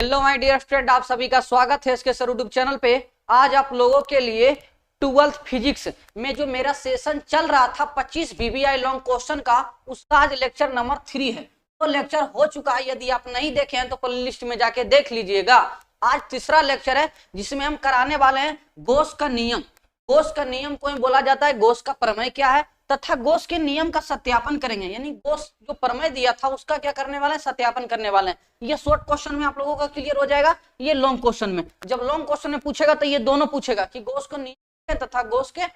Hello my dear student, आप सभी का स्वागत है इसके सर यूट्यूब चैनल पे। आज आप लोगों के लिए 12th फिजिक्स में जो मेरा सेशन चल रहा था 25 वीवीआई लॉन्ग क्वेश्चन का, उसका आज लेक्चर नंबर 3 है। तो लेक्चर हो चुका है, यदि आप नहीं देखे हैं तो प्लेलिस्ट में जाके देख लीजिएगा। आज तीसरा लेक्चर है जिसमें हम कराने वाले हैं गॉस का नियम। गॉस का नियम को ही बोला जाता है गॉस का प्रमेय क्या है तथा गॉस के नियम का सत्यापन करेंगे। यानी गॉस जो प्रमेय दिया था उसका क्या करने वाले हैं, सत्यापन करने वाले हैं। ये शॉर्ट क्वेश्चन में आप लोगों का क्लियर हो जाएगा। ये लॉन्ग क्वेश्चन में, जब लॉन्ग क्वेश्चन में पूछेगा तो ये दोनों पूछेगा कि गॉस का नियम तथा गॉस के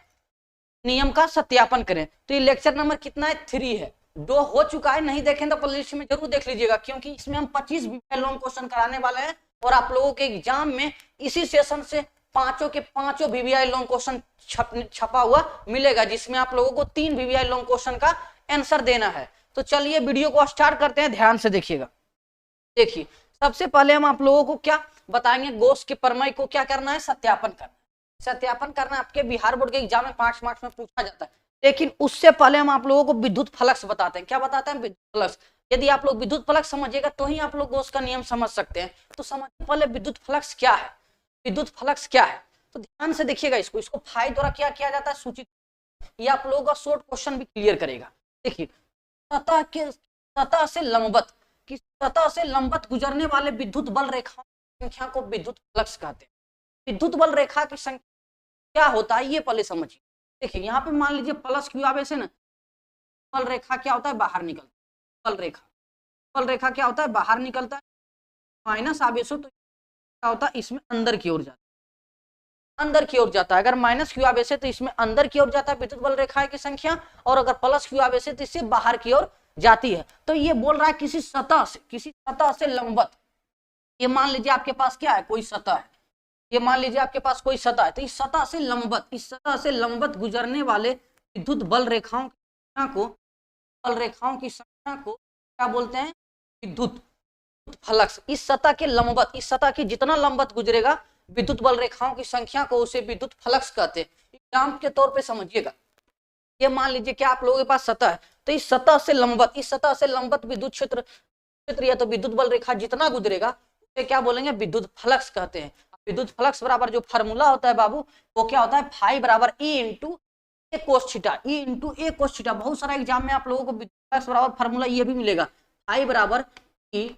नियम का सत्यापन करें। तो ये लेक्चर नंबर कितना है, 3 है। 2 हो चुका है, नहीं देखें तो प्लेलिस्ट में जरूर देख लीजिएगा, क्योंकि इसमें हम 25 लॉन्ग क्वेश्चन कराने वाले हैं और आप लोगों के एग्जाम में इसी सेशन से पांचों के पांचों वीवीआई लॉन्ग क्वेश्चन छपा हुआ मिलेगा, जिसमें आप लोगों को 3 वीवीआई लॉन्ग क्वेश्चन का आंसर देना है। तो चलिए वीडियो को स्टार्ट करते हैं, ध्यान से देखिएगा। देखिए, सबसे पहले हम आप लोगों को क्या बताएंगे, गॉस के प्रमेय को क्या करना है, सत्यापन करना है। सत्यापन करना आपके बिहार बोर्ड के एग्जाम में 5 मार्क्स में पूछा जाता है। लेकिन उससे पहले हम आप लोगों को विद्युत फ्लक्स बताते हैं। क्या बताते हैं, विद्युत फ्लक्स। यदि आप लोग विद्युत फ्लक्स समझिएगा तो ही आप लोग गॉस का नियम समझ सकते हैं। तो समझिए पहले विद्युत फ्लक्स क्या है। विद्युत फ्लक्स क्या है तो ध्यान से देखिएगा। इसको फाई द्वारा क्या किया जाता है, सूचित। ये आप लोगों का शॉर्ट क्वेश्चन भी क्लियर करेगा। देखिए, सतह से लंबवत कि सतह से लंबवत गुजरने वाले विद्युत बल रेखाओं की संख्या को विद्युत फ्लक्स कहते हैं। विद्युत बल रेखा की संख्या क्या होता है ये पहले समझिए। देखिए, यहाँ पे मान लीजिए प्लस क्यू आवेश है ना, बल रेखा क्या होता है, बाहर निकलता है। बल रेखा क्या होता है, बाहर निकलता है। माइनस आवेश हो तो क्या होता है, इसमें अंदर की ओर जाता है, अंदर की ओर जाता है। अगर माइनस क्यू आवेश है तो इसमें अंदर की ओर जाता है विद्युत बल रेखाएं की संख्या, और अगर प्लस क्यू आवेश है तो इससे बाहर की ओर जाती है। तो ये बोल रहा है किसी सतह से लंबवत। ये मान लीजिए आपके पास क्या है, कोई सतह है। ये मान लीजिए आपके पास कोई सतह है, तो इस सतह से लंबवत गुजरने वाले विद्युत बल रेखाओं की संख्या को क्या बोलते हैं, विद्युत फ्लक्स। इस सतह के जितना लंबवत गुजरेगा विद्युत बल रेखाओं की संख्या को उसे विद्युत फ्लक्स कहते हैं। एग्जाम के तौर पे समझिएगा। ये मान लीजिए कि आप लोगों के पास सतह है, तो इस सतह से लंबवत विद्युत क्षेत्र या तो विद्युत बल रेखा जितना गुजरेगा उसे क्या बोलेंगे, विद्युत फ्लक्स कहते हैं। विद्युत फ्लक्स बराबर जो फार्मूला होता है बाबू, वो क्या होता है, फाई बराबर ई इंटू ए कोस थीटा। बहुत सारा एग्जाम में आप लोगों को विद्युत फ्लक्स बराबर फार्मूला ये भी मिलेगा, फाई बराबर ई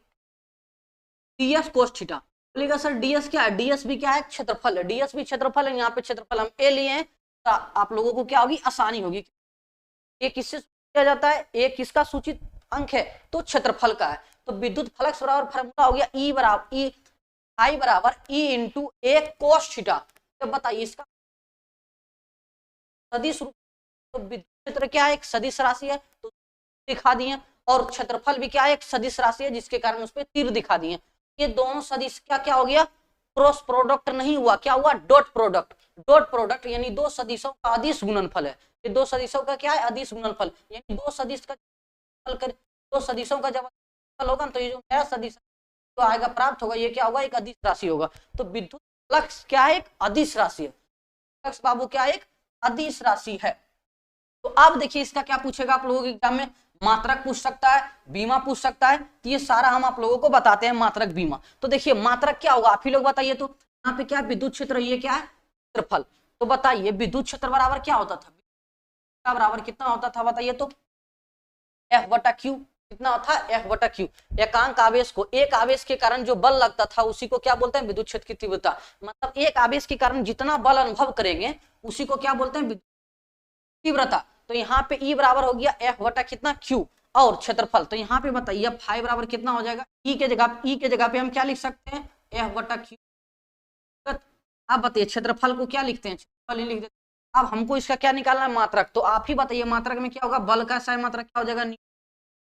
ds कोस थीटा। बोलेगा सर ds क्या है, ds भी क्या है, क्षेत्रफल है। ds भी क्षेत्रफल है, यहाँ पे क्षेत्रफल हम a लिए हैं तो आप लोगों को क्या होगी, आसानी होगी। ये किससे किया जाता है, a किसका सूचित अंक है, तो क्षेत्रफल का है। तो विद्युत फ्लक्स बराबर फार्मूला हो गया I बराबर E इंटू ए कोस थीटा। तो बताइए इसका सदिश रूप, तो विद्युत क्षेत्र क्या है, एक सदिश राशि है तो दिखा दिए, और क्षेत्रफल भी क्या है, एक सदिश राशि है जिसके कारण उस पर तीर दिखा दिए। ये दोनों सदिश क्या हो गया, क्रॉस प्रोडक्ट नहीं हुआ, क्या हुआ, डॉट प्रोडक्ट यानी दो सदिशों का अदिश गुणनफल है। ये दो सदिशों का क्या है, अदिश गुणनफल। यानी दो सदिशों का जब होगा तो ये जो नया सदिश तो आएगा प्राप्त होगा, ये क्या होगा, एक अदिश राशि होगा। तो विद्युत फ्लक्स क्या है, एक अदिश राशि है। फ्लक्स बाबू क्या है, एक अदिश राशि है। तो अब देखिए इसका क्या पूछेगा आप लोगों के एग्जाम में, मात्रक पूछ सकता है, बीमा पूछ सकता है। तो ये सारा हम आप लोगों को बताते हैं, मात्रक बीमा। तो देखिए मात्रक क्या होगा, आप ही लोग बताइए। तो यहाँ पे क्या है, विद्युत क्षेत्र, ये क्या है, क्षेत्रफल। तो बताइए विद्युत क्षेत्र बराबर क्या होता था, बराबर कितना होता था बताइए। तो F बटा Q कितना होता है, F बटा Q। एकांक आवेश को, एक आवेश के कारण जो बल लगता था उसी को क्या बोलते हैं, विद्युत क्षेत्र की तीव्रता। मतलब एक आवेश के कारण जितना बल अनुभव करेंगे उसी को क्या बोलते हैं, तीव्रता। तो यहाँ पे E बराबर हो गया F बटा कितना, Q, और क्षेत्रफल। तो यहाँ पे बताइए फाई बराबर कितना हो जाएगा, E के जगह पे हम क्या लिख सकते हैं, F बटा Q। आप बताइए क्षेत्रफल को क्या लिखते हैं, क्षेत्रफल ही लिख देते। अब हमको इसका क्या निकालना है, मात्रक। तो आप ही बताइए मात्रक में क्या होगा, बल का सही मात्रक क्या हो जाएगा,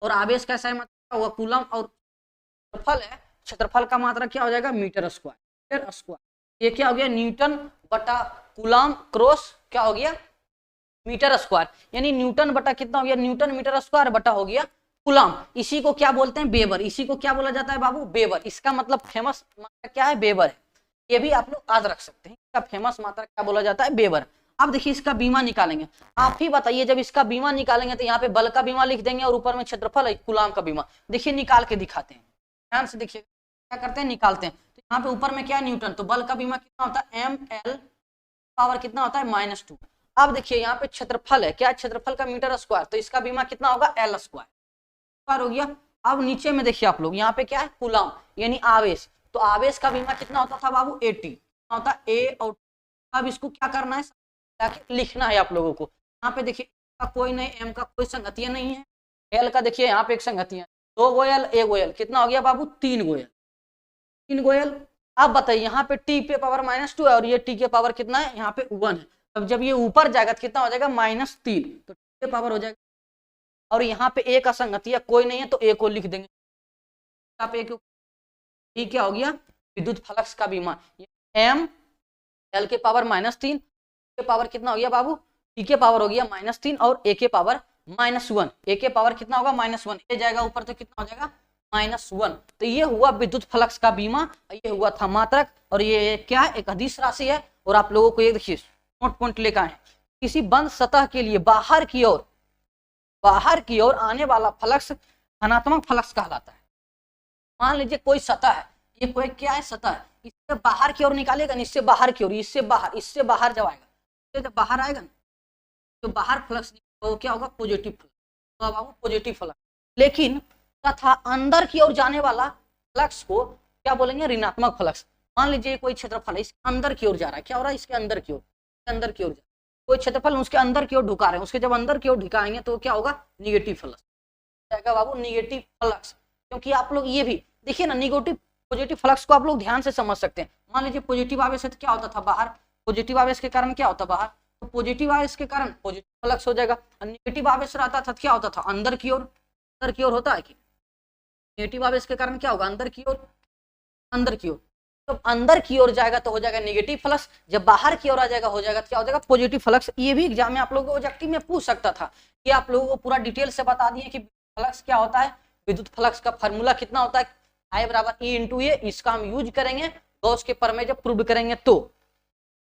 और आवेश का सही मात्रक क्या होगा, कूलम, और क्षेत्रफल है, क्षेत्रफल का मात्रक क्या हो जाएगा, मीटर स्क्वायर। ये क्या हो गया, न्यूटन बटा कूलम क्रॉस क्या हो गया, मीटर स्क्वायर। यानी न्यूटन बटा कितना हो गया, न्यूटन मीटर स्क्वायर बटा हो गया कूलम। इसी को क्या बोलते हैं, वेबर। इसी को क्या बोला जाता है बाबू, वेबर। इसका मतलब फेमस मात्रक क्या है, वेबर है। ये भी आप लोग याद रख सकते हैं, इसका फेमस मात्रक क्या बोला जाता है, वेबर। अब देखिए इसका बीमा निकालेंगे। आप ही बताइए, जब इसका बीमा निकालेंगे तो यहाँ पे बल का बीमा लिख देंगे और ऊपर में क्षेत्रफल है, कूलम का बीमा। देखिए निकाल के दिखाते हैं, ध्यान से देखिए। क्या करते हैं, निकालते हैं। तो यहाँ पे ऊपर में क्या है, न्यूटन, तो बल का बीमा कितना होता है, एम एल पावर कितना होता है, -2। अब देखिए यहाँ पे क्षेत्रफल है, क्या है, क्षेत्रफल का मीटर स्क्वायर, तो इसका बीमा कितना होगा, एल स्क्वायर हो गया। अब नीचे में देखिए आप लोग, यहाँ पे क्या है, कूलम यानी आवेश, तो आवेश का बीमा कितना होता था बाबू, 80 होता ए और। अब इसको क्या करना है, लिखना है आप लोगों को। यहाँ पे देखिए का कोई नहीं, एम का कोई संगतिया नहीं है, एल का देखिए यहाँ पे एक संगतिया, 2 गोयल 1 गोयल, कितना हो गया बाबू, 3 गोयल, 3 गोयल। अब बताइए यहाँ पे टी पे पावर -2 है और ये टी के पावर कितना है, यहाँ पे 1 है। अब जब ये ऊपर जाएगा तो कितना हो जाएगा, -3, तो टी के पावर हो जाएगा। और यहाँ पे एक असंगतिया कोई नहीं है तो ए को लिख देंगे, यहाँ पे ये क्या हो गया, विद्युत फ्लक्स का बीमा, एम एल के पावर -3 के पावर कितना हो गया बाबू, टी के पावर हो गया -3 और ए के पावर -1, ए के पावर कितना होगा, -1, ए जाएगा ऊपर तो कितना हो जाएगा, -1। तो ये हुआ विद्युत फ्लक्स का बीमा, ये हुआ था मात्रक, और ये क्या है, एक अदिश राशि है। और आप लोगों को ये देखिए नोट पॉइंट लेकर आए, किसी बंद सतह के लिए बाहर की ओर आने वाला फ्लक्स धनात्मक फ्लक्स कहलाता है। मान लीजिए कोई सतह है, ये कोई क्या है, सतह है, इससे बाहर की ओर निकालेगा, इससे बाहर की ओर, इससे बाहर जब आएगा, जब बाहर आएगा ना, तो बाहर फ्लक्स तो क्या होगा, पॉजिटिव फ्लक्स, तो अब पॉजिटिव फ्लक्स। लेकिन तथा अंदर की ओर जाने वाला फ्लक्स को क्या बोलेंगे, ऋणात्मक फ्लक्स। मान लीजिए कोई क्षेत्रफल है, इसके अंदर की ओर जा रहा है, क्या हो रहा है, इसके अंदर की ओर, कोई क्षेत्रफल उसके अंदर की ओर ढुका रहे हैं, उसके जब अंदर की ओर ढुकाएंगे तो क्या होगा, निगेटिव फ्लक्स जाएगा बाबू, निगेटिव फ्लक्स। क्योंकि आप लोग ये भी देखिए ना, निगेटिव पॉजिटिव फ्लक्स को आप लोग ध्यान से समझ सकते हैं। मान लीजिए पॉजिटिव आवेश है तो क्या होता था बाहर, पॉजिटिव आवेश के कारण क्या होता बाहर, तो पॉजिटिव आवेश के कारण पॉजिटिव फ्लक्स हो जाएगा। नेगेटिव आवेश रहता था क्या होता था, अंदर की ओर होता है कि नेगेटिव आवेश के कारण क्या होगा, अंदर की ओर। तो अंदर की ओर जाएगा तो हो जाएगा नेगेटिव फ्लक्स, जब बाहर की ओर आ जाएगा हो जाएगा क्या हो जाएगा, पॉजिटिव फ्लक्स। ये भी एग्जाम में आप लोगों को ऑब्जेक्टिव में पूछ सकता था, कि आप लोगों को पूरा डिटेल से बता दिए कि फ्लक्स क्या होता है, विद्युत फ्लक्स का फार्मूला कितना होता है, I = E × A। इसका हम यूज करेंगे गॉस के प्रमेय जब प्रूव करेंगे तो।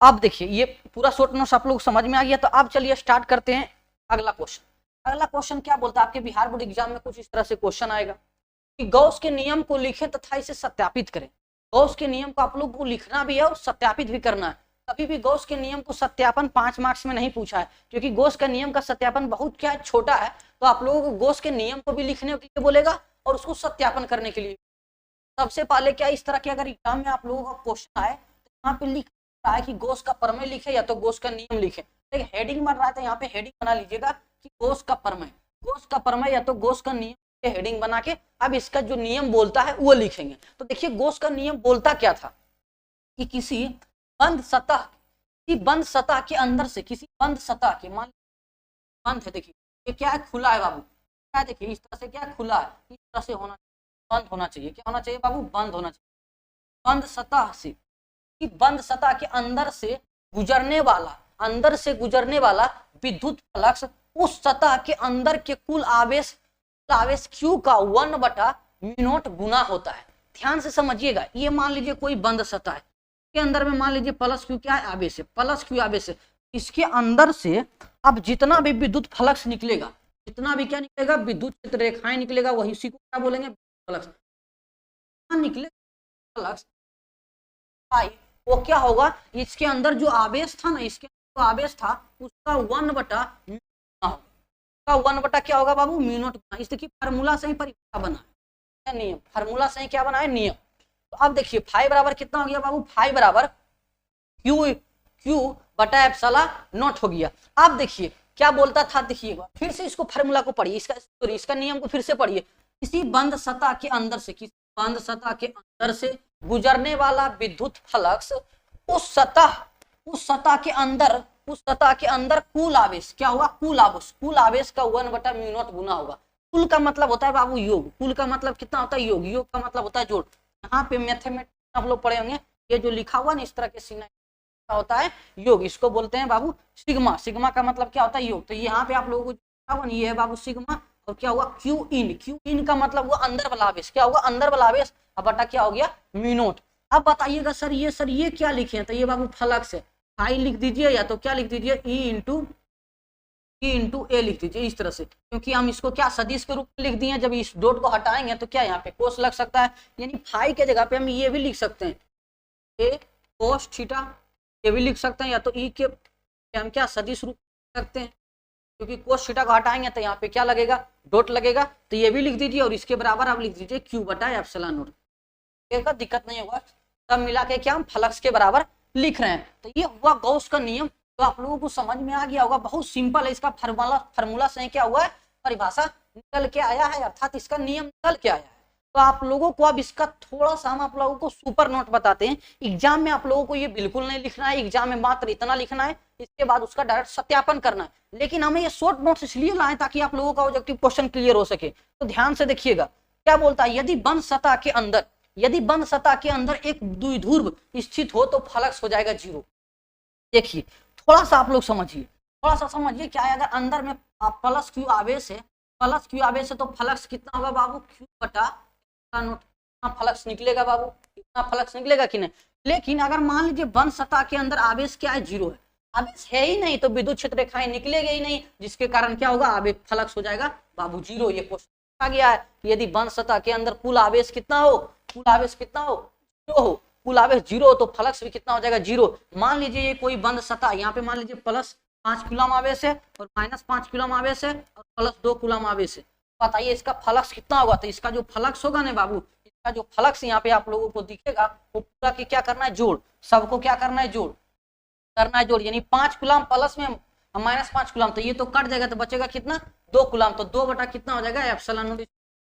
अब देखिए ये पूरा शॉर्ट नोट्स आप लोग समझ में आ गया, तो अब चलिए स्टार्ट करते हैं अगला क्वेश्चन। अगला क्वेश्चन क्या बोलता है, आपके बिहार बोर्ड एग्जाम में कुछ इस तरह से क्वेश्चन आएगा कि गॉस के नियम को लिखें तथा इसे सत्यापित करें। गॉस के नियम को आप लोग को लिखना भी है और सत्यापित भी करना है। कभी भी गॉस के नियम को सत्यापन 5 मार्क्स में नहीं पूछा है, क्योंकि गॉस का नियम का सत्यापन बहुत क्या है, छोटा है। तो आप लोगों को गॉस के नियम को भी लिखने के लिए बोलेगा और उसको सत्यापन करने के लिए। सबसे पहले क्या, इस तरह के अगर एग्जाम में आप लोगों का क्वेश्चन आए तो यहाँ पे लिख रहा है कि गॉस का प्रमेय लिखे या तो गॉस का नियम लिखे। लेकिन हेडिंग बन रहा है तो यहाँ पे हेडिंग बना लीजिएगा कि गॉस का प्रमेय या तो गॉस का नियम के हेडिंग बना के अब इसका जो नियम बोलता है वो लिखेंगे। तो देखिए गॉस का नियम बोलता क्या था कि किसी बंद सतह के अंदर से, किसी बंद सतह के, मान बंद है, देखिए ये क्या है, खुला है बाबू, क्या देखिए इस तरह से क्या है, खुला है, इस तरह से होना, बंद होना चाहिए, क्या होना चाहिए बाबू, बंद होना चाहिए। बंद सतह के अंदर से गुजरने वाला विद्युत फ्लक्स उस सतह के अंदर के कुल आवेश Q का 1/μ0 गुना होता है। ध्यान से समझिएगा, ये मान लीजिए कोई बंद सतह है, के अंदर में मान लीजिए +Q क्या है, आवेश है, +Q आवेश है। इसके अंदर से अब जितना भी विद्युत फ्लक्स निकलेगा, जितना भी क्या निकलेगा, विद्युत क्षेत्र रेखाएं निकलेगा, वही इसी को क्या बोलेंगे, फ्लक्स। निकले फ्लक्स वो क्या होगा, इसके अंदर जो आवेश था ना, उसका 1/1 क्या होगा बाबू, μ0। इस देखिए फार्मूला से ही परिभाषा बना है, नियम, फार्मूला से ही क्या बना है, नियम। तो अब देखिए फाई बराबर कितना हो गया बाबू, फाई बराबर Q/ε0 हो गया। अब देखिए क्या बोलता था, देखिएगा फिर से इसको फार्मूला को पढ़िए, इसका नियम को फिर से पढ़िए। किसी बंद सतह के अंदर से गुजरने वाला विद्युत फ्लक्स उस सतह के अंदर कुल आवेश क्या होगा, कुल आवेश का 1/μ0 गुना होगा। कुल का मतलब होता है बाबू योग, कुल का मतलब कितना होता है, योग का मतलब होता है जोड़। यहाँ पे मैथमेटिक्स आप लोग पढ़े होंगे, ये जो लिखा हुआ ना इस तरह के सीना होता है योग, इसको बोलते हैं बाबू सिग्मा का मतलब क्या होता है, योग। तो यहाँ पे आप लोगों को ये है बाबू सिग्मा, और क्या हुआ, क्यू इन का मतलब हुआ अंदर वाला आवेश, क्या होगा, अंदर वाला आवेश, अब बटा क्या हो गया, μ0। अब बताइएगा सर ये क्या लिखे हैं, तो ये बाबू फ्लक्स है, फाई लिख दीजिए या तो क्या लिख दीजिए, E ई इंटू ए लिख दीजिए इस तरह से, क्योंकि हम इसको क्या सदिश के रूप में लिख दिए। जब इस डॉट को हटाएंगे तो क्या यहाँ पे कोस लग सकता है, यानी फाई के जगह पे हम ये भी लिख सकते हैं ए कोस थीटा, ये भी लिख सकते हैं, या तो ई के हम क्या सदिश रूप में सकते हैं, क्योंकि कोस थीटा को हटाएंगे तो यहाँ पे क्या लगेगा, डॉट लगेगा। तो ये भी लिख दीजिए और इसके बराबर आप लिख दीजिए क्यू बटा एप्सिलॉन नॉट। दिक्कत नहीं होगा, सब मिला के क्या हम फ्लक्स के बराबर लिख रहे हैं। तो ये हुआ गॉस का नियम, तो आप लोगों को समझ में आ गया होगा, बहुत सिंपल है। इसका फार्मूला से क्या हुआ है, परिभाषा निकल के आया है, अर्थात इसका नियम निकल के आया है। तो आप लोगों को अब इसका थोड़ा सा हम आप लोगों को सुपर नोट बताते हैं। एग्जाम में आप लोगों को ये बिल्कुल नहीं लिखना है, एग्जाम में मात्र इतना लिखना है, इसके बाद उसका डायरेक्ट सत्यापन करना है। लेकिन हमें ये शॉर्ट नोट्स इसलिए लाए ताकि आप लोगों का ऑब्जेक्टिव क्वेश्चन क्लियर हो सके। तो ध्यान से देखिएगा क्या बोलता है, यदि बंद सतह के अंदर एक द्विध्रुव स्थित हो तो फ्लक्स हो जाएगा 0। देखिए थोड़ा सा आप लोग समझिए, क्या है, अगर अंदर में प्लस क्यू आवेश है, तो फ्लक्स कितना होगा बाबू, क्यू बटा नोट। इतना फ्लक्स निकलेगा बाबू, इतना फ्लक्स निकलेगा कि नहीं। लेकिन अगर मान लीजिए बंद सतह के अंदर आवेश क्या है, 0 है, आवेश है ही नहीं, तो विद्युत क्षेत्र रेखाएं निकलेगी ही नहीं, जिसके कारण क्या होगा, आवेश फ्लक्स हो जाएगा बाबू 0। ये क्वेश्चन आ गया है, यदि बंद सतह के अंदर कुल आवेश कितना हो, 0 हो, कुल आवेश 0 हो, तो फ्लक्स भी कितना हो जाएगा, 0। मान लीजिए ये कोई बंद सतह, यहाँ पे मान लीजिए प्लस 5 कूलम आवेश है और माइनस 5 कूलम आवेश है और प्लस 2 कूलम आवेश है। बताइए इसका फ्लक्स कितना होगा। तो इसका जो फ्लक्स होगा ना बाबू, इसका जो फ्लक्स यहाँ पे आप लोगों को दिखेगा, वो पूरा के क्या करना है, जोड़, सबको क्या करना है, जोड़ यानी 5 कूलम प्लस में माइनस 5 कूलम, तो ये तो कट जाएगा, तो बचेगा कितना, 2 कूलम, तो 2 बटा कितना हो जाएगा, एप्सिलॉन नॉट,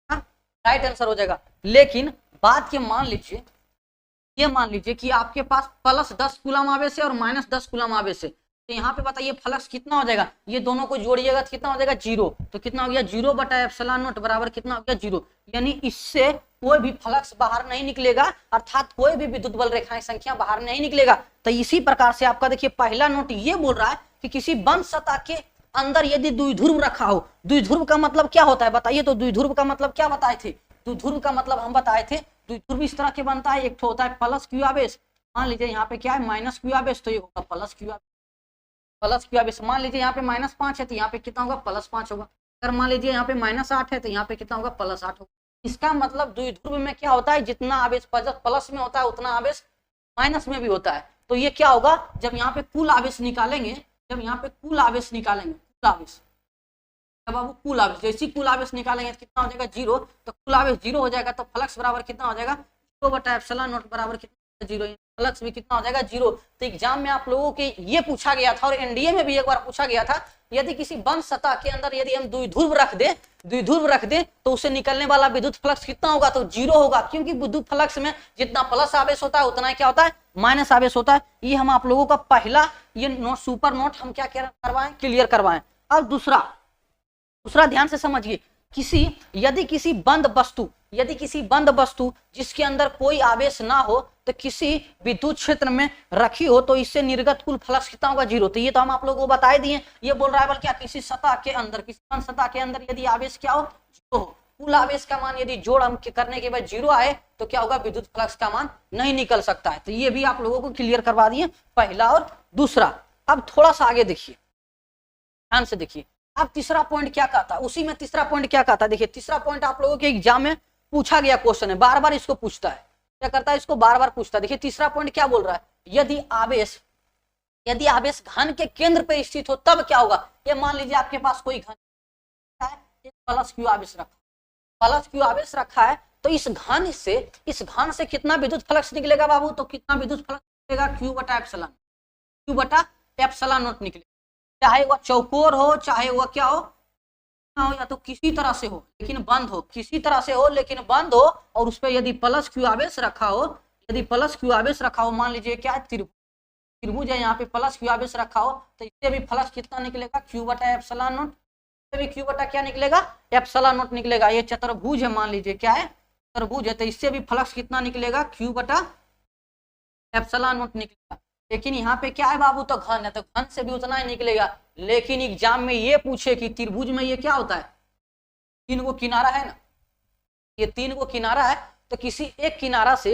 राइट आंसर हो जाएगा। लेकिन बात के मान लीजिए कि आपके पास प्लस 10 कूलम आवेश है और माइनस 10 कूलम आवेश है, तो यहाँ पे बताइए फ्लक्स कितना हो जाएगा, ये दोनों को जोड़िएगा तो कितना हो जाएगा, 0। तो कितना हो गया, 0 बटा एप्सिलॉन नॉट बराबर कितना हो गया, 0। यानी इससे कोई भी फ्लक्स बाहर नहीं निकलेगा, अर्थात कोई भी विद्युत बल रेखाएं संख्या बाहर नहीं निकलेगा। तो इसी प्रकार से आपका देखिए पहला नोट ये बोल रहा है कि किसी बंद सतह के अंदर यदि द्विध्रुव रखा हो, द्विध्रुव का मतलब क्या होता है बताइए, तो द्विध्रुव का मतलब क्या बताए थे, द्विध्रुव का मतलब हम बताए थे, द्विध्रुव इस तरह के बनता है, एक तो होता है प्लस क्यू आवेश, मान लीजिए यहाँ पे क्या है माइनस क्यू आवेश, तो ये होगा प्लस क्यू आवेश। मान लीजिए यहाँ पे -5 है, तो यहाँ पे कितना होगा, +5 होगा। अगर मान लीजिए यहाँ पे -8 है, तो यहाँ पे कितना होगा, +8 होगा। इसका मतलब द्विध्रुव में क्या होता है, जितना आवेश प्लस में होता है उतना आवेश माइनस में भी होता है। तो ये क्या होगा, जब यहाँ पे कुल आवेश निकालेंगे, बाबू कुल आवेश, जैसे कुल आवेश निकालेंगे तो कितना हो जाएगा, 0। तो कुल आवेश 0 हो जाएगा, तो फ्लक्स बराबर कितना हो जाएगा, 0 बटा एप्सिलॉन नॉट बराबर कितना, 0। फ्लक्स भी कितना हो जाएगा, 0। तो एग्जाम में आप लोगों के ये पूछा गया था और एनडीए में भी एक बार पूछा गया था, यदि किसी बंद सतह के अंदर यदि हम द्विध्रुव रख दे तो उससे निकलने वाला विद्युत फ्लक्स कितना होगा, तो 0 होगा, क्योंकि विद्युत फ्लक्स में जितना प्लस आवेश होता है उतना क्या होता है, माइनस आवेश होता है। ये हम आप लोगों का पहला ये नोट, सुपर नोट हम क्या करवाएं, क्लियर करवाएं। अब दूसरा ध्यान से समझिए, यदि किसी बंद वस्तु जिसके अंदर कोई आवेश ना हो, तो किसी विद्युत क्षेत्र में रखी हो, तो इससे निर्गत कुल फ्लक्स कितना होगा, 0। तो ये तो हम आप लोगों को बता दिए। ये बोल रहा है बल्कि किसी सतह के अंदर, किसी बंद सतह के अंदर यदि आवेश क्या हो, 0 हो, कुल आवेश का मान यदि जोड़ हम करने के बाद 0 आए, तो क्या होगा, विद्युत फ्लक्स का मान नहीं निकल सकता है। तो ये भी आप लोगों को क्लियर करवा दिए, पहला और दूसरा। अब थोड़ा सा आगे देखिए, ध्यान से देखिए, अब तीसरा पॉइंट क्या कहता है, उसी में तीसरा पॉइंट क्या कहता है। देखिए तीसरा पॉइंट आप लोगों के एग्जाम में पूछा गया क्वेश्चन है, बार बार इसको पूछता है, क्या करता है, इसको बार बार पूछता है। देखिए तीसरा पॉइंट क्या बोल रहा है, यदि आवेश घन के केंद्र पे स्थित हो तब क्या होगा। ये मान लीजिए आपके पास कोई घन है, एक प्लस क्यू आवेश रखा है, तो इस घन से कितना विद्युत फ्लक्स निकलेगा बाबू, तो कितना विद्युत फ्लक्स निकलेगा, क्यू बटा एप्सिलॉन नॉट निकलेगा। चाहे वह चौकोर हो, चाहे वह क्या हो, या तो किसी तरह से हो लेकिन बंद हो, और उस पर यदि प्लस क्यू आवेश रखा हो, मान लीजिए क्या है, त्रिभुज है, यहाँ पे प्लस क्यू आवेश रखा हो, तो इससे भी फ्लक्स कितना निकलेगा, क्यू बटा एप्सिलॉन नॉट, भी क्यू बटा क्या निकलेगा, एप्सिलॉन नॉट निकलेगा। ये चतुर्भुज है, मान लीजिए क्या है, चतुर्भुज है, तो इससे भी फ्लक्स कितना निकलेगा, क्यू बटा एप्सिलॉन नॉट निकलेगा। लेकिन यहाँ पे क्या है बाबू, तो घन है, तो घन से भी उतना ही निकलेगा। लेकिन एग्जाम में ये पूछे कि त्रिभुज में ये क्या होता है, 3 गो किनारा है ना, ये 3 गो किनारा है, तो किसी एक किनारा से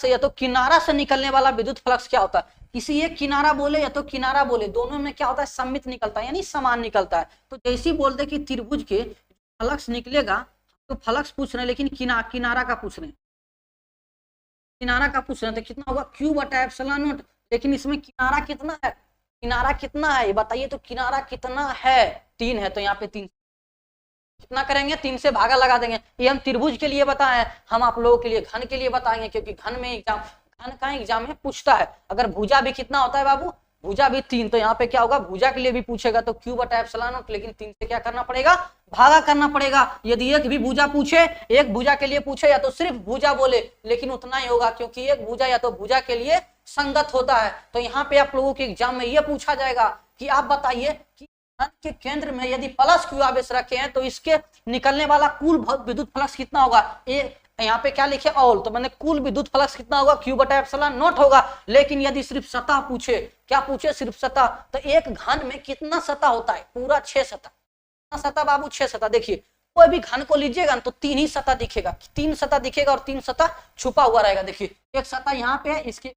या तो किनारा से निकलने वाला विद्युत फ्लक्स क्या होता है, किसी एक किनारा बोले या तो किनारा बोले, दोनों में क्या होता है, सममित निकलता है यानी समान निकलता है। तो जैसे ही बोलते कि त्रिभुज के फ्लक्स निकलेगा, तो फ्लक्स पूछ रहे हैं लेकिन किनारा का पूछ रहे हैं, किनारा का पूछ रहे हैं, तो कितना होगा Q बटा एप्सिलॉन नॉट। लेकिन इसमें किनारा कितना है, किनारा कितना है ये बताइए, तो किनारा कितना है, 3 है, तो यहाँ पे 3 कितना करेंगे, 3 से भागा लगा देंगे। ये हम त्रिभुज के लिए बताएं, हम आप लोगों के लिए घन के लिए बताएंगे, क्योंकि घन का एग्जाम में पूछता है। अगर भुजा भी कितना होता है बाबू, भुजा भी 3, तो यहाँ पे क्या होगा, भुजा के लिए भी पूछेगा तो Q बटा एप्सिलॉन नॉट, लेकिन 3 से क्या करना पड़ेगा, भागा करना पड़ेगा। यदि एक भी भुजा पूछे, एक भुजा के लिए पूछे या तो सिर्फ भुजा बोले, लेकिन उतना ही होगा, क्योंकि एक भुजा या तो भुजा के लिए संगत होता है। तो यहाँ पे आप लोगों के एग्जाम में यह पूछा जाएगा कि आप बताइए कि घन के केंद्र में यदि प्लस Q आवेश रखे हैं तो इसके निकलने वाला कुल विद्युत फ्लक्स कितना होगा। यहाँ पे क्या लिखे ऑल, तो मैंने कुल विद्युत फ्लक्स कितना होगा, Q बटा एप्सिलॉन नॉट होगा। लेकिन यदि सिर्फ सतह पूछे, क्या पूछे, सिर्फ सतह, तो एक घन में कितना सतह होता है, पूरा 6 सतह। कितना सतह बाबू, 6 सतह। देखिए कोई भी घन को लीजिएगा तो 3 ही सतह दिखेगा, 3 सतह दिखेगा और 3 सतह छुपा हुआ रहेगा। देखिए एक सतह यहाँ पे है, इसके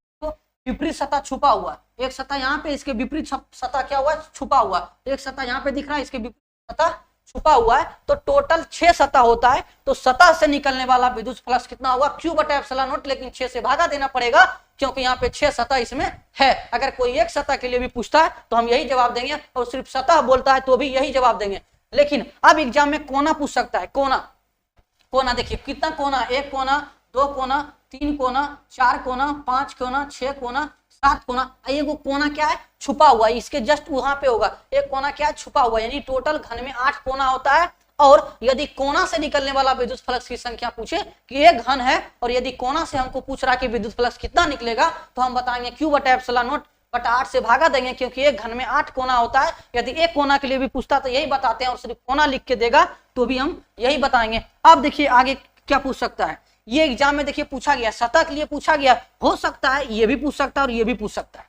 विपरीत सतह छुपा हुआ, एक सतह यहाँ पे, इसके विपरीत सतह क्या हुआ, छुपा हुआ, एक सतह यहाँ पे दिख रहा है, इसके विपरीत सतह छुपा हुआ है। तो टोटल 6 सतह होता है। तो सतह से निकलने वाला विद्युत फ्लक्स कितना होगा, Q बटा एप्सिलॉन नॉट, लेकिन 6 से भागा देना पड़ेगा क्योंकि यहाँ पे 6 सतह इसमें है। अगर कोई एक सतह के लिए भी पूछता है तो हम यही जवाब देंगे, और सिर्फ सतह बोलता है तो भी यही जवाब देंगे। लेकिन अब एग्जाम में कोना पूछ सकता है, कोना देखिए कितना कोना, 1 कोना, 2 कोना, 3 कोना, 4 कोना, 5 कोना, 6 कोना, 7 कोना। ये कोना क्या है, छुपा हुआ है, इसके जस्ट वहां पे होगा। एक कोना क्या है, छुपा हुआ, यानी टोटल घन में 8 कोना होता है। और यदि कोना से निकलने वाला विद्युत फ्लक्स की संख्या पूछे कि एक घन है, और यदि कोना से हमको पूछ रहा है कि विद्युत फ्लक्स कितना निकलेगा, तो हम बताएंगे Q बटा एप्सिलॉन नॉट बटा 8 से भागा देंगे, क्योंकि एक घन में 8 कोना होता है। यदि एक कोना के लिए भी पूछता तो यही बताते हैं, और सिर्फ कोना लिख के देगा तो भी हम यही बताएंगे। अब देखिए आगे क्या पूछ सकता है, ये एग्जाम में देखिए पूछा गया, सतह के लिए पूछा गया, हो सकता है ये भी पूछ सकता है और ये भी पूछ सकता है।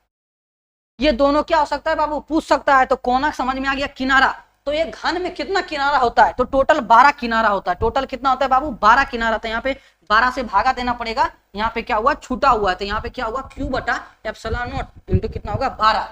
ये दोनों क्या हो सकता है बाबू, पूछ सकता है। तो कोना समझ में आ गया, किनारा, तो ये घन में कितना किनारा होता है, तो टोटल 12 किनारा होता है। टोटल कितना होता है बाबू, 12 किनारा। तो यहाँ पे 12 से भागा देना पड़ेगा, यहाँ पे क्या हुआ, छूटा हुआ है, तो यहाँ पे क्या होगा, Q बटा एप्सिलॉन नॉट इंटू कितना होगा, 12।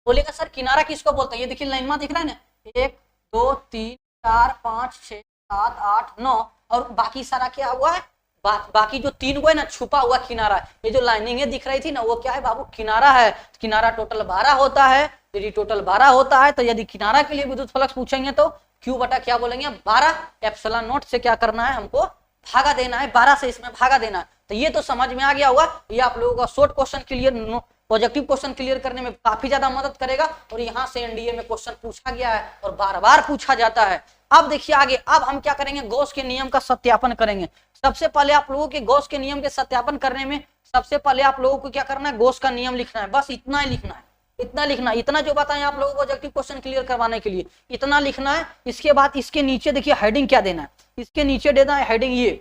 बोलेगा सर किनारा किसको बोलते हैं, ये देखिए लाइन में दिख रहा है ना, 1 2 3 4 5 6 7 8 9, और बाकी सारा क्या हुआ है, बाकी जो 3 हुआ है ना, छुपा हुआ किनारा। ये जो लाइनिंग दिख रही थी ना, वो क्या है बाबू, किनारा है। किनारा टोटल 12 होता है। यदि टोटल 12 होता है, तो यदि किनारा के लिए विद्युत फ्लक्स पूछेंगे तो Q बटा क्या बोलेंगे, 12 एप्सिलॉन नॉट से क्या करना है, हमको भागा देना है, 12 से इसमें भागा देना है। तो ये तो समझ में आ गया होगा। ये आप लोगों का short question clear, positive question clear करने में काफी ज्यादा मदद करेगा। और यहाँ से एनडीए में क्वेश्चन पूछा गया है और बार बार पूछा जाता है। अब देखिए आगे, अब हम क्या करेंगे, गॉस के नियम का सत्यापन करेंगे। सबसे पहले आप लोगों के गॉस के नियम के सत्यापन करने में सबसे पहले आप लोगों को क्या करना है, गॉस का नियम लिखना है। बस इतना ही लिखना है, इतना लिखना है, इतना जो बताएं आप लोगों को ऑब्जेक्टिव क्वेश्चन क्लियर करवाने के लिए, इतना लिखना है। इसके बाद इसके नीचे देखिए हेडिंग क्या देना है, इसके नीचे देना है हेडिंग ये,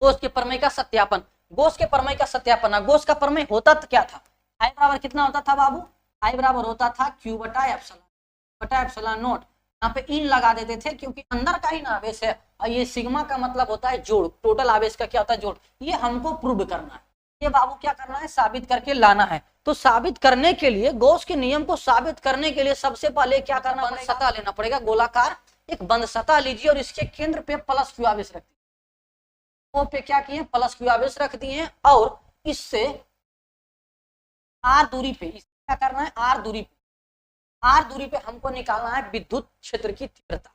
गॉस के प्रमेय का सत्यापन। गॉस के प्रमेय का सत्यापन, गॉस का प्रमेय होता तो क्या था, I बराबर कितना होता था बाबू, I बराबर होता था Q बटा एप्सिलॉन नॉट। यहाँ पे इन लगा देते थे क्योंकि अंदर का ही ना आवेश है, और ये सिग्मा का मतलब होता है जोड़, टोटल आवेश का क्या होता है, जोड़। ये हमको प्रूव करना है, ये बाबू क्या करना है, साबित करके लाना है। तो साबित करने के लिए, गॉस के नियम को साबित करने के लिए सबसे पहले क्या करना पड़ेगा, सतह लेना पड़ेगा, गोलाकार एक बंद सतह लीजिए और इसके केंद्र पे प्लस Q आवेश रख दिए, पे क्या किए, प्लस Q आवेश रख दिए। और इससे R दूरी पे क्या करना है, R दूरी पे हमको निकालना है विद्युत क्षेत्र की तीव्रता।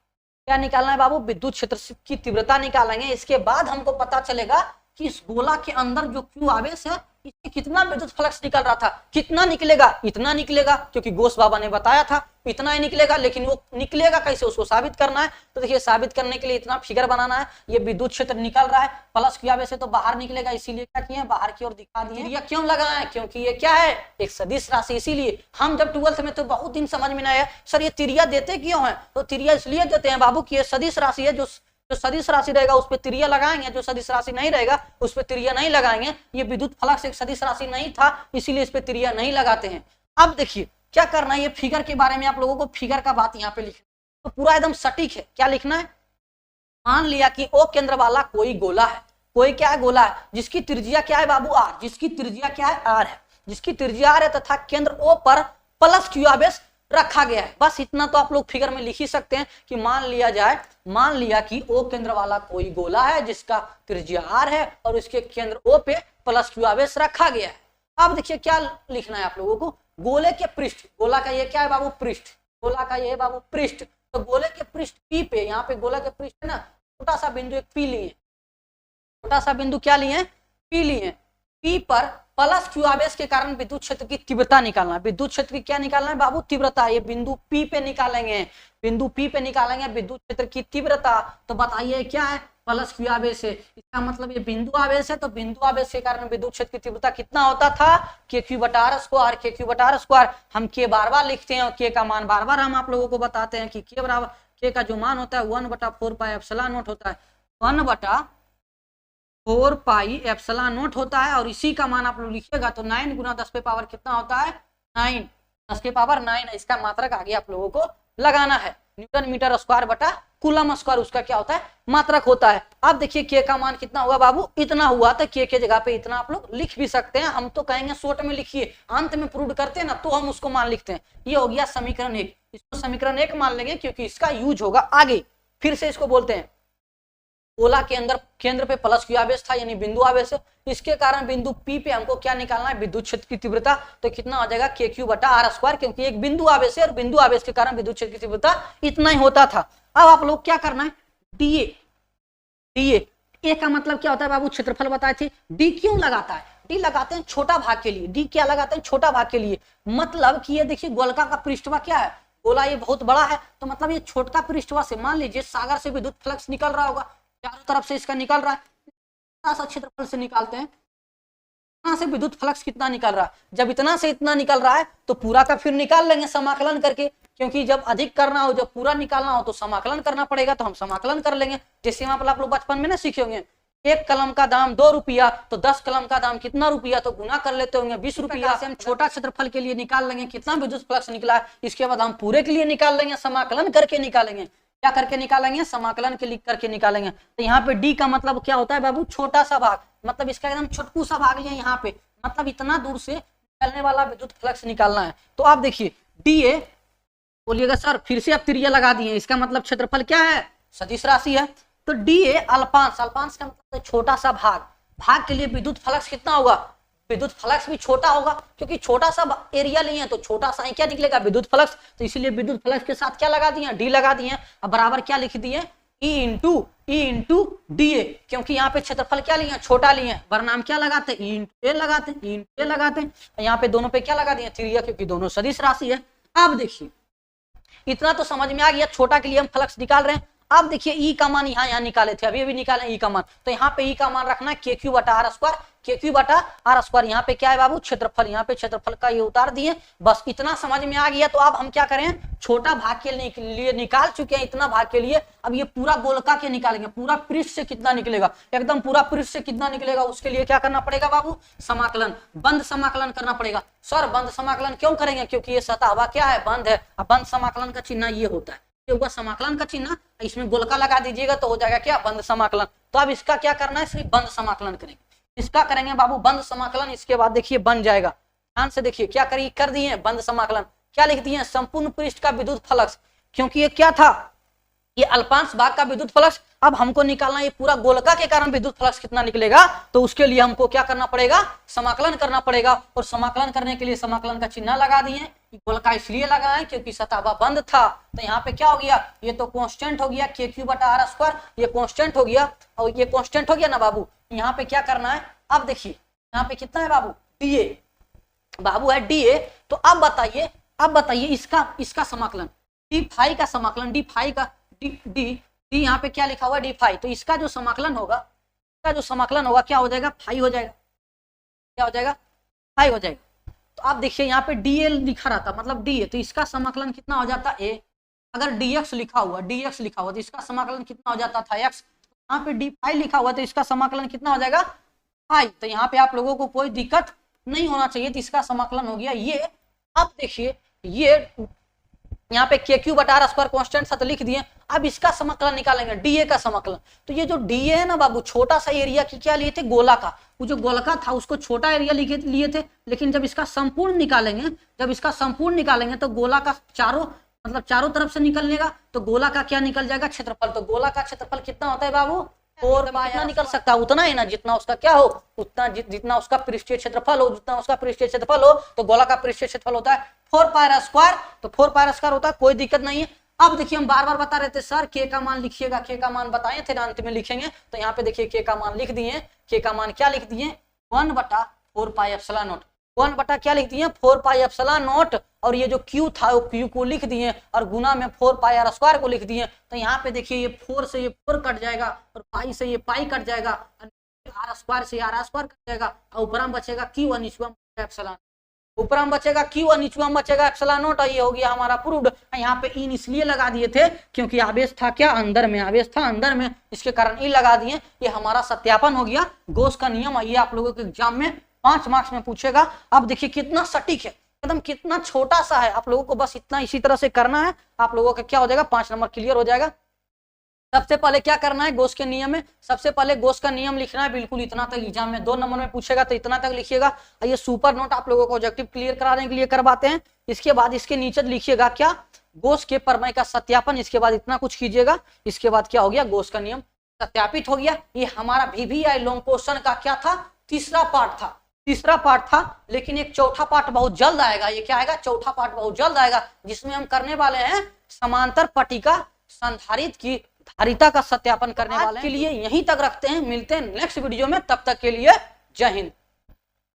क्या निकालना है बाबू, विद्युत क्षेत्र की तीव्रता निकालेंगे। इसके बाद हमको पता चलेगा कि इस गोला के अंदर जो Q आवेश है, इससे कितना विद्युत फ्लक्स निकल रहा था। कितना निकलेगा, इतना निकलेगा, क्योंकि गॉस बाबा ने बताया था इतना ही निकलेगा। लेकिन वो निकलेगा कैसे, उसको साबित करना है। तो देखिए साबित करने के लिए इतना फिगर बनाना है, ये विद्युत क्षेत्र निकल रहा है, प्लस Q आवेश से तो बाहर निकलेगा, इसीलिए क्या किए, बाहर की ओर दिखा दिए। ये क्यों लगाया है, क्योंकि ये क्या है, एक सदिश राशि। इसीलिए हम जब 12th में तो बहुत दिन समझ में नहीं आया, सर ये त्रिज्या देते क्यों है, तो त्रिज्या इसलिए देते हैं बाबू कि ये सदिश राशि है, जो सदिश राशि रहेगा उस पर त्रिज्या लगाएंगे, जो सदिश राशि नहीं रहेगा उस पर त्रिज्या नहीं लगाएंगे। ये विद्युत फ्लक्स एक सदिश राशि नहीं था, इसीलिए इस पर त्रिज्या नहीं लगाते हैं। अब देखिए क्या करना है, ये फिगर के बारे में आप लोगों को फिगर का बात यहाँ पे लिखना, तो पूरा एकदम सटीक है। क्या लिखना है, मान लिया कि O केंद्र वाला कोई गोला है, कोई क्या है गोला है जिसकी त्रिज्या क्या है बाबू आर, जिसकी त्रिज्या क्या है आर है, जिसकी त्रिज्या आर है तथा केंद्र ओ पर प्लस क्यू आवेश रखा गया है। बस इतना तो आप लोग फिगर में लिख ही सकते हैं कि मान लिया कि ओ केंद्र वाला कोई गोला है जिसका त्रिज्या आर है और उसके केंद्र ओ पे प्लस क्यू आवेश रखा गया है। अब देखिए क्या लिखना है आप लोगों को, गोले के पृष्ठ, गोला का ये क्या है बाबू पृष्ठ, गोला का ये बाबू पृष्ठ, तो गोले के पृष्ठ पी पे, यहाँ पे गोला के पृष्ठ है ना, छोटा सा बिंदु एक पी लिए, छोटा सा बिंदु क्या लिए, पी लिए, पी पर प्लस क्यू आवेश के कारण विद्युत क्षेत्र की तीव्रता निकालना है। विद्युत क्षेत्र की क्या निकालना है बाबू, तीव्रता। ये बिंदु पी पे निकालेंगे, बिंदु पी पे निकालेंगे विद्युत क्षेत्र की तीव्रता। तो बताइए क्या है, प्लस क्यू आवेश है, इसका मतलब ये बिंदु आवेश है, तो बिंदु आवेश के कारण विद्युत क्षेत्र की तीव्रता कितना होता था, के क्यू बटा आर स्क्वायर, के क्यू बटा आर स्क्वायर। हम के बार बार लिखते हैं और के का मान बार बार हम आप लोगों को बताते हैं कि के बराबर, के का जो मान होता है 1/4 पाई एप्सिलॉन नॉट होता है, 1/4 पाई एप्सिलॉन नॉट होता है। और इसी का मान आप लोग लिखिएगा तो 9 गुना 10 पे पावर कितना होता है, 9, 10 के पावर 9। इसका मात्रक आगे आप लोगों को लगाना है, न्यूटन मीटर स्क्वायर बटा कूलम स्क्वायर उसका क्या होता है, मात्रक होता है। अब देखिए के का मान कितना हुआ बाबू, इतना हुआ, तो के जगह पे इतना आप लोग लिख भी सकते हैं। हम तो कहेंगे शॉर्ट में लिखिए, अंत में प्रूव करते हैं ना तो हम उसको मान लिखते हैं। ये हो गया समीकरण 1, इसको समीकरण 1 मान लेंगे क्योंकि इसका यूज होगा आगे। फिर से इसको बोलते हैं, गोला के अंदर केंद्र पे प्लस क्यू आवेश था यानी बिंदु आवेश है, इसके कारण बिंदु पी पे हमको क्या निकालना है, विद्युत क्षेत्र की तीव्रता। तो कितना हो जाएगा, के क्यू बटा आर स्क्वायर, क्योंकि एक बिंदु आवेश है और बिंदु आवेश के कारण विद्युत क्षेत्र की तीव्रता इतना ही होता था। अब आप लोग क्या करना है, डीए, डीए ए का मतलब क्या होता है बाबू, क्षेत्रफल बताए थे। डी क्यों लगाता है, डी लगाते हैं छोटा भाग के लिए। डी क्या लगाते हैं, छोटा भाग के लिए, मतलब कि ये देखिए गोलका का पृष्ठवा क्या है, गोला ये बहुत बड़ा है, तो मतलब ये छोटा पृष्ठवा से, मान लीजिए सागर से विद्युत फ्लक्स निकल रहा होगा, चारों तरफ से इसका निकल रहा है, इतना सा क्षेत्रफल से निकालते हैं, इतना से विद्युत फ्लक्स कितना निकल रहा है। जब इतना से इतना निकल रहा है तो पूरा का फिर निकाल लेंगे समाकलन करके, क्योंकि जब अधिक करना हो, जब पूरा निकालना हो तो समाकलन करना पड़ेगा, तो हम समाकलन कर लेंगे। जैसे आप लोग बचपन में ना सीखे होंगे, 1 कलम का दाम 2 रुपया, तो 10 कलम का दाम कितना रुपया, तो गुना कर लेते होंगे 20 रुपया से हम छोटा क्षेत्रफल के लिए निकाल लेंगे कितना विद्युत फ्लक्स निकला है। इसके बाद हम पूरे के लिए निकाल लेंगे, समाकलन करके निकालेंगे। क्या करके निकालेंगे, समाकलन के लिख करके निकालेंगे। तो यहाँ पे डी का मतलब क्या होता है बाबू, छोटा सा भाग, मतलब इसका एकदम छोटकू सा भाग लिया यहाँ पे, मतलब इतना दूर से निकलने वाला विद्युत फ्लक्स निकालना है। तो आप देखिए डी ए, बोलिएगा सर फिर से आप त्रिज्या लगा दिए, इसका मतलब क्षेत्रफल क्या है, सदिश राशि है। तो डी ए अल्पांश, अल्पांश का मतलब छोटा सा भाग, भाग के लिए विद्युत फ्लक्स कितना होगा, विद्युत फ्लक्स भी छोटा होगा, क्योंकि छोटा सा एरिया लिए हैं तो छोटा सा ही क्या निकलेगा, विद्युत फ्लक्स। तो इसीलिए विद्युत फ्लक्स के साथ क्या लगा दिए, डी लगा दिए। अब बराबर क्या लिख दिए, ई इंटू डी ए, क्योंकि यहाँ पे क्षेत्रफल क्या लिए, छोटा लिए, वर्नाम क्या लगाते हैं, ई इंटू ए लगाते हैं, ई इंटू ए लगाते हैं। यहाँ पे दोनों पे क्या लगा दिए, त्रिज्या, क्योंकि दोनों सदिश राशि है। अब देखिए इतना तो समझ में आ गया, छोटा के लिए हम फ्लक्स निकाल रहे हैं। अब देखिए ई का मान यहाँ निकाले थे, अभी निकाले ई का मान, तो यहाँ पे ई का मान रखना है के क्यू बटा आर स्क्वायर, के क्यू बटा आर स्क्वायर। यहाँ पे क्या है बाबू, क्षेत्रफल, यहाँ पे क्षेत्रफल का ये उतार दिए। बस इतना समझ में आ गया। तो अब हम क्या करें, छोटा भाग के लिए निकाल चुके हैं, इतना भाग के लिए अब ये पूरा गोलका के निकालेंगे, पूरा पृष्ठ से कितना निकलेगा, एकदम पूरा पृष्ठ से कितना निकलेगा, उसके लिए क्या करना पड़ेगा बाबू, समाकलन, बंद समाकलन करना पड़ेगा। सर बंद समाकलन क्यों करेंगे, क्योंकि ये सतह हवा क्या है, बंद है। अब बंद समाकलन का चिन्ह ये होता है, होगा समाकलन का चिन्ह, इसमें गोलका लगा दीजिएगा तो हो जाएगा क्या, बंद समाकलन। तो अब इसका क्या करना है, सिर्फ बंद समाकलन करेंगे, इसका करेंगे बाबू बंद समाकलन। इसके बाद देखिए बन जाएगा, ध्यान से देखिए क्या करिए, कर दिए बंद समाकलन। क्या लिख दिए, संपूर्ण पृष्ठ का विद्युत फ्लक्स, क्योंकि ये क्या था, ये अल्पांश भाग का विद्युत फ्लक्स। अब हमको निकालना ये पूरा गोलका के कारण विद्युत फ्लक्स कितना निकलेगा, तो उसके लिए हमको क्या करना पड़ेगा, समाकलन करना पड़ेगा। और समाकलन करने के लिए समाकलन का चिन्ह लगा दिए, गोलका इसलिए लगाए क्योंकि सतह बंद था। तो यहाँ पे क्या हो गया, ये तो कांस्टेंट हो गया के क्यू बटा आर स्क्वायर, ये कांस्टेंट हो गया और ये कांस्टेंट हो गया ना बाबू। यहाँ पे क्या करना है, अब देखिए यहाँ पे कितना है बाबू, डी ए, बाबू है डी ए। तो अब बताइए इसका समाकलन, डी फाई का समाकलन, डी फाई का डी यहाँ पे क्या लिखा हुआ है, डी फाई। तो इसका जो समाकलन होगा, क्या हो जाएगा, फाई हो जाएगा, क्या हो जाएगा, फाई हो जाएगा। तो आप देखिए यहाँ पे डी एल लिखा रहता, मतलब डी ए, तो इसका समाकलन कितना हो जाता ए। अगर dx लिखा हुआ तो इसका समाकलन कितना हो जाता था एक्स। यहाँ पे डी फाई लिखा हुआ तो इसका समाकलन कितना हो जाएगा, फाई। तो यहाँ पे आप लोगों को कोई दिक्कत नहीं होना चाहिए, तो इसका समाकलन हो गया ये। अब देखिए ये यहाँ पे के क्यू बटा आर स्क्वायर कॉन्स्टेंट साथ लिख दिए। अब इसका समाकलन निकालेंगे, डीए का समाकलन। तो ये जो डीए है ना बाबू, छोटा सा एरिया की क्या लिए थे, गोला का। वो जो गोलका था उसको छोटा एरिया लिए थे, लेकिन जब इसका संपूर्ण निकालेंगे तो गोला का चारों तरफ से निकलनेगा, तो गोला का क्या निकल जाएगा, क्षेत्रफल। तो गोला का क्षेत्रफल कितना होता है बाबू, 4 पाई कितना निकल सकता है, उतना ही ना जितना उसका क्या हो, उतना जितना उसका पृष्ठीय क्षेत्रफल हो, जितना उसका पृष्ठीय क्षेत्रफल हो। तो गोला का पृष्ठीय क्षेत्रफल होता है 4 पाई स्क्वायर। तो 4 पाई स्क्वायर होता है, कोई दिक्कत नहीं है। अब देखिए हम बार बार बता रहे थे सर के का मान लिखिएगा, के का मान बताए थे अंत में लिखेंगे। तो यहाँ पे देखिए के का मान लिख दिए। के का मान क्या लिख दिए, 1/4 पाई एप्सिलॉन नॉट। 1 क्या लिख दिए, 4 पाई एप्सिलॉन नॉट। और ये जो क्यू था वो क्यू को लिख दिए और गुना में 4 पाई आर स्क्वायर को लिख दिए। तो यहाँ पे देखिए ये 4 से ये 4 कट जाएगा और पाई से ये पाई कट जाएगा, आर स्क्वायर से आर स्क्वायर कट जाएगा और ऊपर में बचेगा क्यू और नीचे एप्सिलॉन। ऊपर में बचेगा क्यू और नीचे में बचेगा एप्सिलॉन नॉट। ये हो गया हमारा प्रूव्ड। यहाँ पे इन इसलिए लगा दिए थे क्योंकि आवेश था क्या, अंदर में, आवेश था अंदर में, इसके कारण ई लगा दिए। ये हमारा सत्यापन हो गया। गॉस का नियम, ये आप लोगों के एग्जाम में 5 मार्क्स में पूछेगा। अब देखिए कितना सटीक है, एकदम कितना छोटा सा है। आप लोगों को बस इतना इसी तरह से करना है, आप लोगों का क्या हो जाएगा, 5 नंबर क्लियर हो जाएगा। सबसे पहले क्या करना है, गॉस के नियम में सबसे पहले गॉस का नियम लिखना है, बिल्कुल इतना तक एग्जाम में 2 नंबर में पूछेगा तो इतना तक लिखिएगा। ये सुपर नोट आप लोगों को ऑब्जेक्टिव क्लियर कराने के लिए करवाते हैं। इसके बाद इसके नीचे लिखिएगा क्या, गॉस के प्रमेय का सत्यापन। इसके बाद इतना कुछ कीजिएगा। इसके बाद क्या हो गया, गॉस का नियम सत्यापित हो गया। ये हमारा VVI लॉन्ग क्वेश्चन का क्या था, तीसरा पार्ट था। लेकिन एक चौथा पार्ट बहुत जल्द आएगा। ये क्या आएगा, चौथा पार्ट बहुत जल्द आएगा, जिसमें हम करने वाले हैं समांतर पट्टिका संधारित की धारिता का सत्यापन करने वाले हैं। के लिए यहीं तक रखते हैं, मिलते हैं नेक्स्ट वीडियो में, तब तक के लिए जय हिंद।